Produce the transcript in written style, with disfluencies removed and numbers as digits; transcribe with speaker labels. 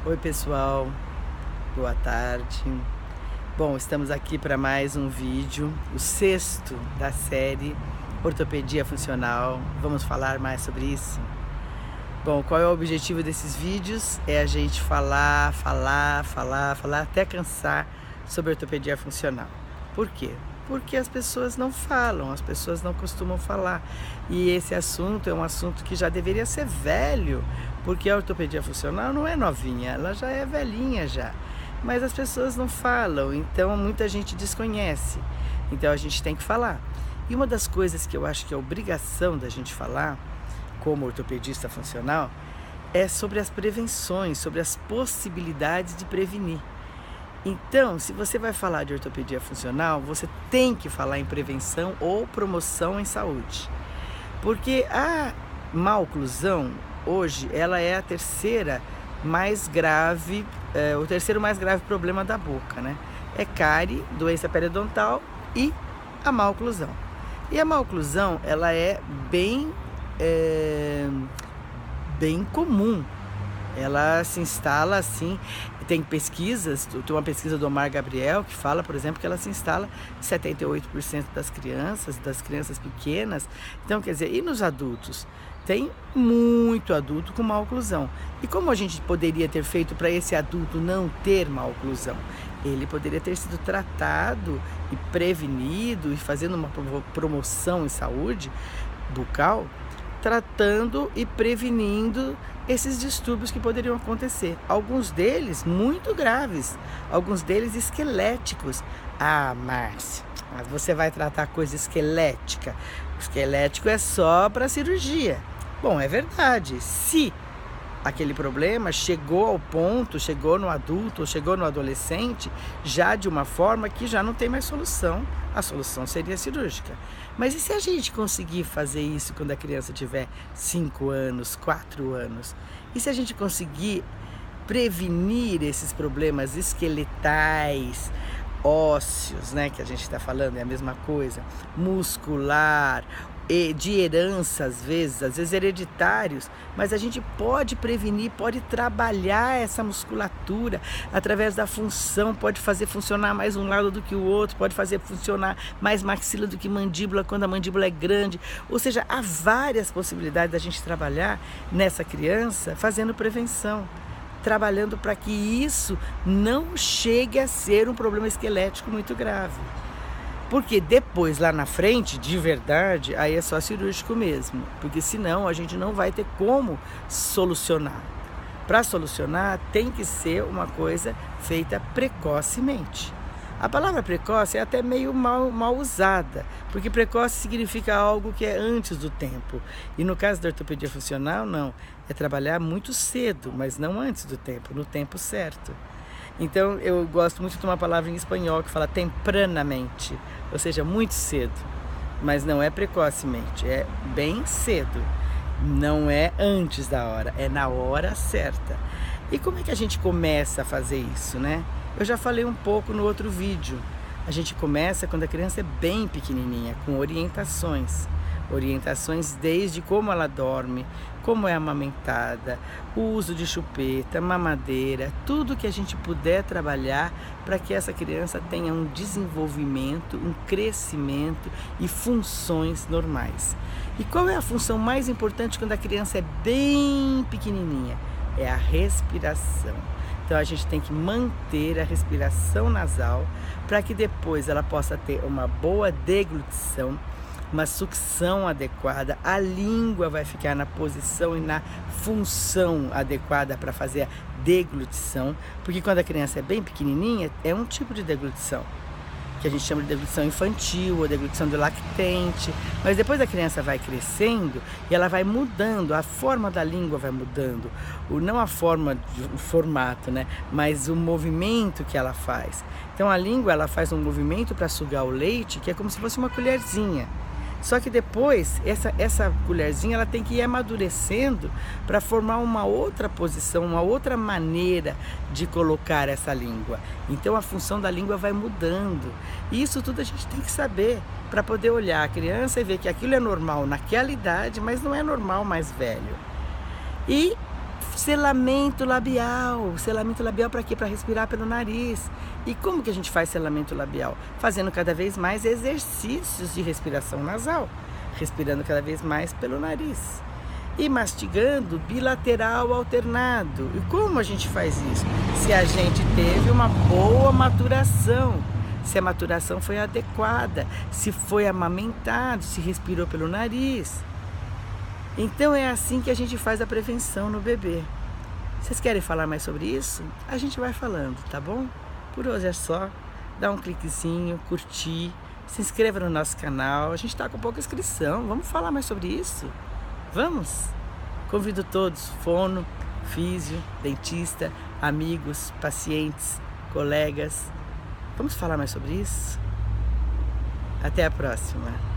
Speaker 1: Oi pessoal, boa tarde. Bom, estamos aqui para mais um vídeo, o sexto da série Ortopedia Funcional. Vamos falar mais sobre isso? Bom, qual é o objetivo desses vídeos? É a gente falar até cansar sobre ortopedia funcional. Por quê? Porque as pessoas não falam, as pessoas não costumam falar. E esse assunto é um assunto que já deveria ser velho, porque a ortopedia funcional não é novinha, ela já é velhinha já. Mas as pessoas não falam, então muita gente desconhece. Então a gente tem que falar. E uma das coisas que eu acho que é obrigação da gente falar, como ortopedista funcional, é sobre as prevenções, sobre as possibilidades de prevenir. Então, se você vai falar de ortopedia funcional, você tem que falar em prevenção ou promoção em saúde. Porque a maloclusão, hoje, ela é a terceira mais grave, o terceiro mais grave problema da boca, né? É cárie, doença periodontal e a maloclusão. E a maloclusão, ela é bem comum. Ela se instala assim, tem pesquisas, tem uma pesquisa do Omar Gabriel que fala, por exemplo, que ela se instala em 78% das crianças pequenas. Então, quer dizer, e nos adultos? Tem muito adulto com maloclusão. E como a gente poderia ter feito para esse adulto não ter maloclusão? Ele poderia ter sido tratado e prevenido e fazendo uma promoção em saúde bucal, tratando e prevenindo esses distúrbios que poderiam acontecer. Alguns deles muito graves, alguns deles esqueléticos. Ah, Márcia, mas você vai tratar coisa esquelética. O esquelético é só para cirurgia. Bom, é verdade. Se aquele problema chegou ao ponto, chegou no adulto, chegou no adolescente, já de uma forma que já não tem mais solução, a solução seria cirúrgica. Mas e se a gente conseguir fazer isso quando a criança tiver 5 anos, 4 anos? E se a gente conseguir prevenir esses problemas esqueletais, ósseos, né, que a gente está falando, é a mesma coisa, muscular, de herança às vezes hereditários, mas a gente pode prevenir, pode trabalhar essa musculatura através da função, pode fazer funcionar mais um lado do que o outro, pode fazer funcionar mais maxila do que mandíbula quando a mandíbula é grande. Ou seja, há várias possibilidades da gente trabalhar nessa criança fazendo prevenção, trabalhando para que isso não chegue a ser um problema esquelético muito grave. Porque depois, lá na frente, de verdade, aí é só cirúrgico mesmo. Porque senão a gente não vai ter como solucionar. Para solucionar, tem que ser uma coisa feita precocemente. A palavra precoce é até meio mal usada, porque precoce significa algo que é antes do tempo. E no caso da ortopedia funcional, não. É trabalhar muito cedo, mas não antes do tempo, no tempo certo. Então, eu gosto muito de uma palavra em espanhol que fala tempranamente, ou seja, muito cedo, mas não é precocemente, é bem cedo, não é antes da hora, é na hora certa. E como é que a gente começa a fazer isso, né? Eu já falei um pouco no outro vídeo. A gente começa quando a criança é bem pequenininha, com orientações desde como ela dorme, como é amamentada, o uso de chupeta, mamadeira, tudo que a gente puder trabalhar para que essa criança tenha um desenvolvimento, um crescimento e funções normais. E qual é a função mais importante quando a criança é bem pequenininha? É a respiração. Então a gente tem que manter a respiração nasal para que depois ela possa ter uma boa deglutição, uma sucção adequada, a língua vai ficar na posição e na função adequada para fazer a deglutição, porque quando a criança é bem pequenininha, é um tipo de deglutição, que a gente chama de deglutição infantil ou deglutição do lactente, mas depois a criança vai crescendo e ela vai mudando, a forma da língua vai mudando, não a forma, o formato, né, mas o movimento que ela faz. Então a língua, ela faz um movimento para sugar o leite, que é como se fosse uma colherzinha. Só que depois, essa colherzinha ela tem que ir amadurecendo para formar uma outra posição, uma outra maneira de colocar essa língua. Então a função da língua vai mudando. E isso tudo a gente tem que saber para poder olhar a criança e ver que aquilo é normal naquela idade, mas não é normal mais velho. E Selamento labial. Selamento labial para quê? Para respirar pelo nariz. E como que a gente faz selamento labial? Fazendo cada vez mais exercícios de respiração nasal. Respirando cada vez mais pelo nariz. E mastigando bilateral alternado. E como a gente faz isso? Se a gente teve uma boa maturação. Se a maturação foi adequada. Se foi amamentado, se respirou pelo nariz. Então é assim que a gente faz a prevenção no bebê. Vocês querem falar mais sobre isso? A gente vai falando, tá bom? Por hoje é só. Dá um cliquezinho, curtir, se inscreva no nosso canal. A gente está com pouca inscrição. Vamos falar mais sobre isso? Vamos? Convido todos, fono, físio, dentista, amigos, pacientes, colegas. Vamos falar mais sobre isso? Até a próxima.